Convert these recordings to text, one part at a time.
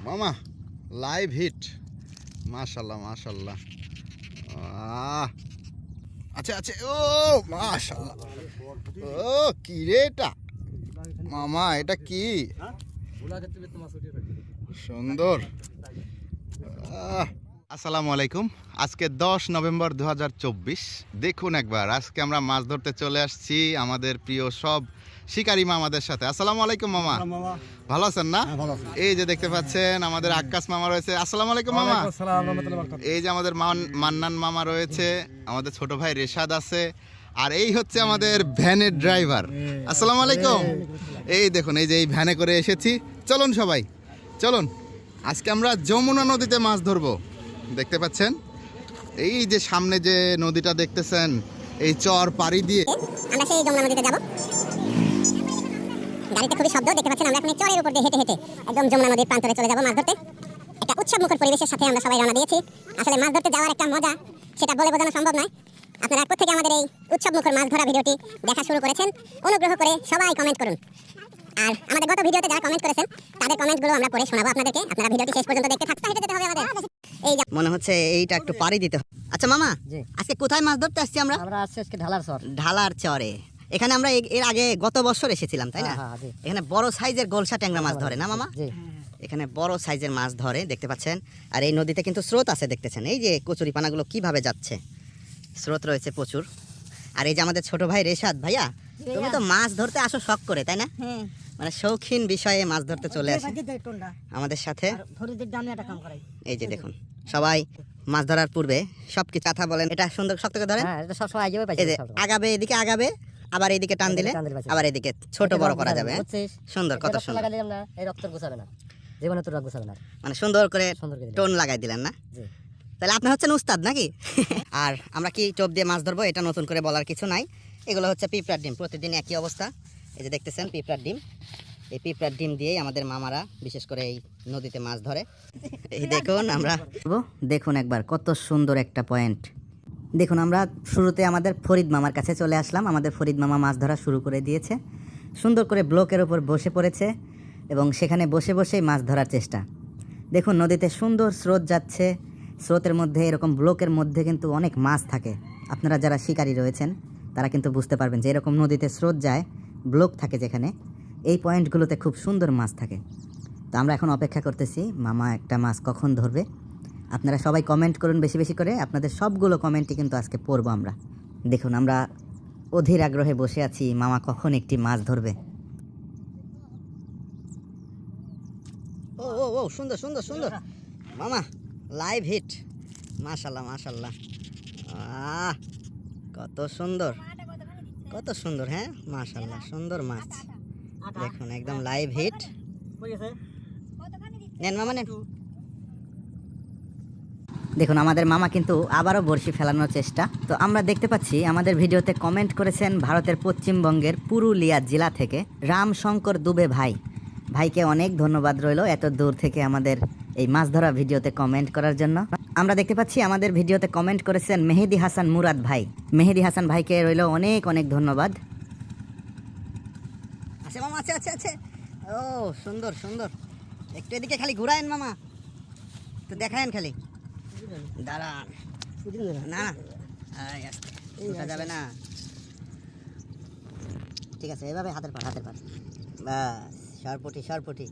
মামা live hit, মাশাল্লাহ মাশাল্লাহ। আচ্ছা আচ্ছা, ও মাশাল্লাহ, ও কি রে এটা মামা, এটা কি সুন্দর। আসসালামু আলাইকুম। আজকে 10 নভেম্বর 2024। দেখুন একবার, আজকে আমরা মাছ ধরতে চলে আসছি আমাদের প্রিয় সব শিকারী মামাদের সাথে। আসসালামু আলাইকুম মামা, ভালো আছেন না? এই যে দেখতে পাচ্ছেন আমাদের আক্কাস মামা রয়েছে। আসসালামু আলাইকুম মামা। এই যে আমাদের মান্নান মামা রয়েছে, আমাদের ছোট ভাই রেশাদ আছে, আর এই হচ্ছে আমাদের ভ্যানের ড্রাইভার। আসসালামু আলাইকুম। এই দেখুন, এই যে এই ভ্যানে করে এসেছি। চলুন সবাই চলুন, আজকে আমরা যমুনা নদীতে মাছ ধরবো। দেখতে পাচ্ছেন এই যে সামনে যে নদীটা দেখতেছেন, এই চর পাড়ি দিয়ে আমরা সেই যমুনা নদীতে যাব। গাড়িতে খুবই শব্দ, দেখতে পাচ্ছেন আমরা এখন চরের উপর দিয়ে হেঁটে হেঁটে একদম যমুনা নদীর প্রান্তরে চলে যাব মাছ ধরতে। একটা উৎসব মুখর পরিবেশের সাথে আমরা সবাই রওনা দিয়েছি। আসলে মাছ ধরতে যাওয়ার একটা মজা, সেটা বলে বোঝানো সম্ভব নয়। আপনারা প্রত্যেকে আমাদের এই উৎসব মুখর মাছ ধরা ভিডিওটি দেখা শুরু করেছেন, অনুগ্রহ করে সবাই কমেন্ট করুন। আর আমাদের গত ভিডিওতে যারা কমেন্ট করেছেন তাদের কমেন্টগুলো আমরা পড়ে শোনাবো আপনাদেরকে। আপনারা ভিডিওটি শেষ পর্যন্ত দেখতে থাকতে হেঁটে যেতে হবে আমাদের। এই মনে হচ্ছে এইটা একটু পাড়ি দিতে হবে। আচ্ছা মামা, আজকে কোথায় মাছ ধরতে আসছি আমরা? আমরা আসছি আজকে ঢালার চর। ঢালার চরে। এখানে আমরা এর আগে গত বছর এসেছিলাম, তাই না? এখানে বড় সাইজের গোলসা ট্যাংরা মাছ ধরে না মামা? এখানে বড় সাইজের মাছ ধরে, দেখতে পাচ্ছেন। আর এই নদীতে কিন্তু স্রোত আছে, দেখতেছেন এই যে কচুরি পানাগুলো কিভাবে যাচ্ছে, স্রোত রয়েছে প্রচুর। আর এই যে আমাদের ছোট ভাই রেশাদ ভাইয়া, তুমি তো মাছ ধরতে আসো শখ করে, তাই না? মানে শৌখিন বিষয়ে মাছ ধরতে চলে আসে আমাদের সাথে। এই যে দেখুন, সবাই মাছ ধরার পূর্বে সবকিছু কথা বলেন। এটা সুন্দর শক্ত করে ধরেন, এই যে আগাবে, এদিকে আগাবে, আবার এইদিকে টান দিলে আবার এদিকে ছোট বড় করা যাবে। সুন্দর, কত সুন্দর। মানে সুন্দর করে টোন লাগাই দিলেন না? তাহলে আপনি হচ্ছেন উস্তাদ নাকি? আর আমরা কি টোপ দিয়ে মাছ ধরবো এটা নতুন করে বলার কিছু নাই। এগুলো হচ্ছে পিঁপড়ার ডিম, প্রতিদিন একই অবস্থা। এই যে দেখতেছেন পিঁপড়ার ডিম, এই পিঁপড়ার ডিম দিয়েই আমাদের মামারা বিশেষ করে এই নদীতে মাছ ধরে। এই দেখুন, আমরা দেখুন একবার কত সুন্দর একটা পয়েন্ট। দেখুন, আমরা শুরুতে আমাদের ফরিদ মামার কাছে চলে আসলাম। আমাদের ফরিদ মামা মাছ ধরা শুরু করে দিয়েছে, সুন্দর করে ব্লকের ওপর বসে পড়েছে এবং সেখানে বসে বসেই মাছ ধরার চেষ্টা। দেখুন নদীতে সুন্দর স্রোত যাচ্ছে, স্রোতের মধ্যে এরকম ব্লকের মধ্যে কিন্তু অনেক মাছ থাকে। আপনারা যারা শিকারী রয়েছেন তারা কিন্তু বুঝতে পারবেন যে এরকম নদীতে স্রোত যায়, ব্লক থাকে যেখানে, এই পয়েন্টগুলোতে খুব সুন্দর মাছ থাকে। তো আমরা এখন অপেক্ষা করতেছি মামা একটা মাছ কখন ধরবে। আপনারা সবাই কমেন্ট করুন বেশি বেশি করে, আপনাদের সবগুলো কমেন্টই কিন্তু আজকে পড়বো আমরা। দেখুন আমরা অধীর আগ্রহে বসে আছি মামা কখন একটি মাছ ধরবে। ও ও ও, সুন্দর সুন্দর সুন্দর মামা, লাইভ হিট, মাশাল্লাহ মাশাল্লাহ। কত সুন্দর, কত সুন্দর। হ্যাঁ মাশাল্লাহ, সুন্দর মাছ। দেখুন একদম লাইভ হিট। নেন মামা নেন। দেখুন আমাদের মামা কিন্তু আবারও বড়শি ফেলানোর চেষ্টা। তো আমরা দেখতে পাচ্ছি আমাদের ভিডিওতে কমেন্ট করেছেন ভারতের পশ্চিমবঙ্গের পুরুলিয়া জেলা থেকে রামশঙ্কর দুবে ভাই। ভাইকে অনেক ধন্যবাদ রইল এত দূর থেকে আমাদের এই মাছ ধরা ভিডিওতে কমেন্ট করার জন্য। আমরা দেখতে পাচ্ছি আমাদের ভিডিওতে কমেন্ট করেছেন মেহেদি হাসান মুরাদ ভাই। মেহেদি হাসান ভাইকে রইল অনেক অনেক ধন্যবাদ। আছে মামা, আছে আছে আছে। ও সুন্দর সুন্দর, একটু এদিকে খালি ঘুরায়েন মামা, তো দেখায়েন খালি। দাঁড়ান না, উঠা যাবে না। ঠিক আছে, এভাবে হাতের পাট হাতের পাট, বাস সরপটি সরপটি।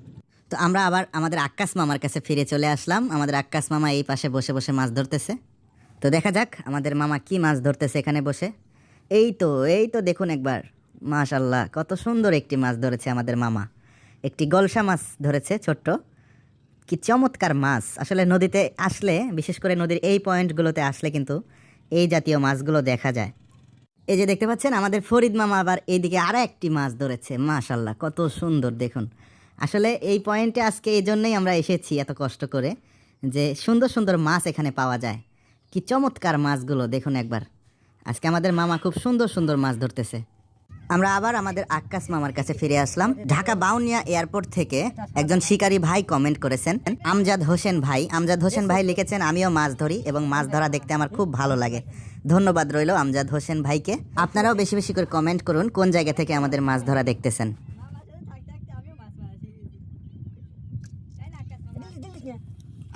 তো আমরা আবার আমাদের আক্কাস মামার কাছে ফিরে চলে আসলাম। আমাদের আক্কাস মামা এই পাশে বসে বসে মাছ ধরতেছে। তো দেখা যাক আমাদের মামা কি মাছ ধরতেছে এখানে বসে। এই তো দেখুন একবার, মাশাল্লাহ কত সুন্দর একটি মাছ ধরেছে আমাদের মামা। একটি গলসা মাছ ধরেছে ছোট্ট, কি চমৎকার মাছ। আসলে নদীতে আসলে, বিশেষ করে নদীর এই পয়েন্টগুলোতে আসলে কিন্তু এই জাতীয় মাছগুলো দেখা যায়। এই যে দেখতে পাচ্ছেন আমাদের ফরিদ মামা আবার এইদিকে আরও একটি মাছ ধরেছে, মাশাল্লাহ কত সুন্দর। দেখুন আসলে এই পয়েন্টে আজকে এই জন্যই আমরা এসেছি এত কষ্ট করে, যে সুন্দর সুন্দর মাছ এখানে পাওয়া যায়। কি চমৎকার মাছগুলো দেখুন একবার। আজকে আমাদের মামা খুব সুন্দর সুন্দর মাছ ধরতেছে। আমরা আবার আমাদের আক্কাস মামার কাছে ফিরে আসলাম। ঢাকা বাউনিয়া এয়ারপোর্ট থেকে একজন শিকারী ভাই কমেন্ট করেছেন, আমজাদ হোসেন ভাই। আমজাদ হোসেন ভাই লিখেছেন আমিও মাছ ধরি এবং মাছ ধরা দেখতে আমার খুব ভালো লাগে। ধন্যবাদ রইল আমজাদ হোসেন ভাইকে। আপনারাও বেশি বেশি করে কমেন্ট করুন কোন জায়গা থেকে আমাদের মাছ ধরা দেখতেছেন।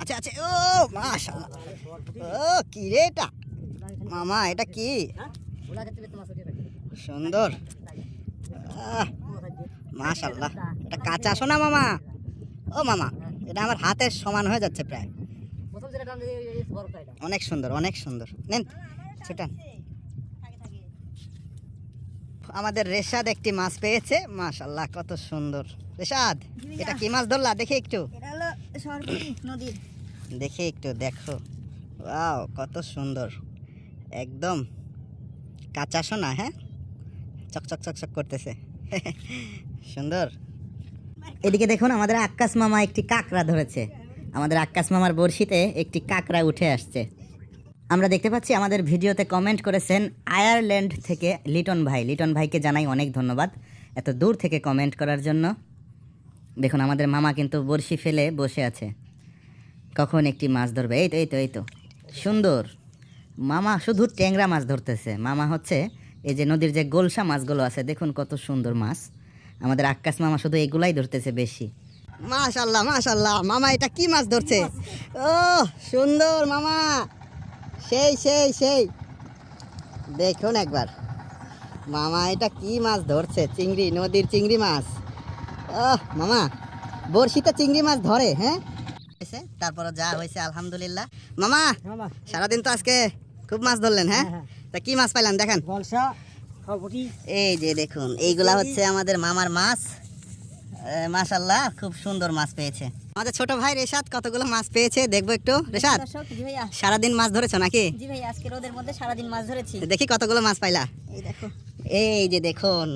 আচ্ছা আচ্ছা, ও মাশাআল্লাহ, ও কি রে এটা মামা, এটা কি সুন্দর, মাশাআল্লাহ। এটা কাঁচা সোনা মামা, ও মামা এটা আমার হাতের সমান হয়ে যাচ্ছে প্রায়। অনেক সুন্দর, অনেক সুন্দর, নেন ছোটান। আমাদের রেশাদ একটি মাছ পেয়েছে, মাশাআল্লাহ কত সুন্দর। রেশাদ এটা কি মাছ ধরলা দেখি একটু, নদীর দেখি একটু দেখো, ওয়াও কত সুন্দর, একদম কাঁচা সোনা, হ্যাঁ চকচক চকচক করতেছে সুন্দর। এদিকে দেখুন আমাদের আক্কাস মামা একটি কাঁকড়া ধরেছে, আমাদের আক্কাস মামার বড়শিতে একটি কাঁকড়া উঠে আসছে। আমরা দেখতে পাচ্ছি আমাদের ভিডিওতে কমেন্ট করেছেন আয়ারল্যান্ড থেকে লিটন ভাই, লিটন ভাইকে জানাই অনেক ধন্যবাদ এত দূর থেকে কমেন্ট করার জন্য। দেখুন আমাদের মামা কিন্তু বড়শি ফেলে বসে আছে, কখন একটি মাছ ধরবে। এই তো এই তো এই তো সুন্দর, মামা শুধু ট্যাংরা মাছ ধরতেছে। মামা হচ্ছে এই যে নদীর যে গোলসা মাছগুলো আছে, দেখুন কত সুন্দর মাছ। আমাদের আক্কাস মামা শুধু এগুলাই ধরতেছে বেশি। মাশাআল্লাহ মাশাআল্লাহ, মামা এটা কি মাছ ধরছে, ও সুন্দর মামা, সেই সেই সেই, দেখুন একবার মামা এটা কি মাছ ধরছে, চিংড়ি, নদীর চিংড়ি মাছ। ও মামা বড়শিতে চিংড়ি মাছ ধরে, হ্যাঁ তারপর যা হয়েছে আলহামদুলিল্লাহ। মামা সারাদিন তো আজকে খুব মাছ ধরলেন, হ্যাঁ তা কি মাছ পাইলেন দেখান। এই যে দেখুন এইগুলা হচ্ছে আমাদের মামার মাছ, মাশাআল্লাহ খুব সুন্দর মাছ পেয়েছে। আমাদের ছোট ভাই রেশাদ কতগুলো মাছ পেয়েছে দেখবো একটু। রেশাদ জি ভাইয়া, সারাদিন মাছ ধরেছো নাকি? জি ভাইয়া আজকে রোদের মধ্যে সারাদিন মাছ ধরেছি। দেখি কতগুলো মাছ পাইলা। এই দেখো, এই যে দেখুন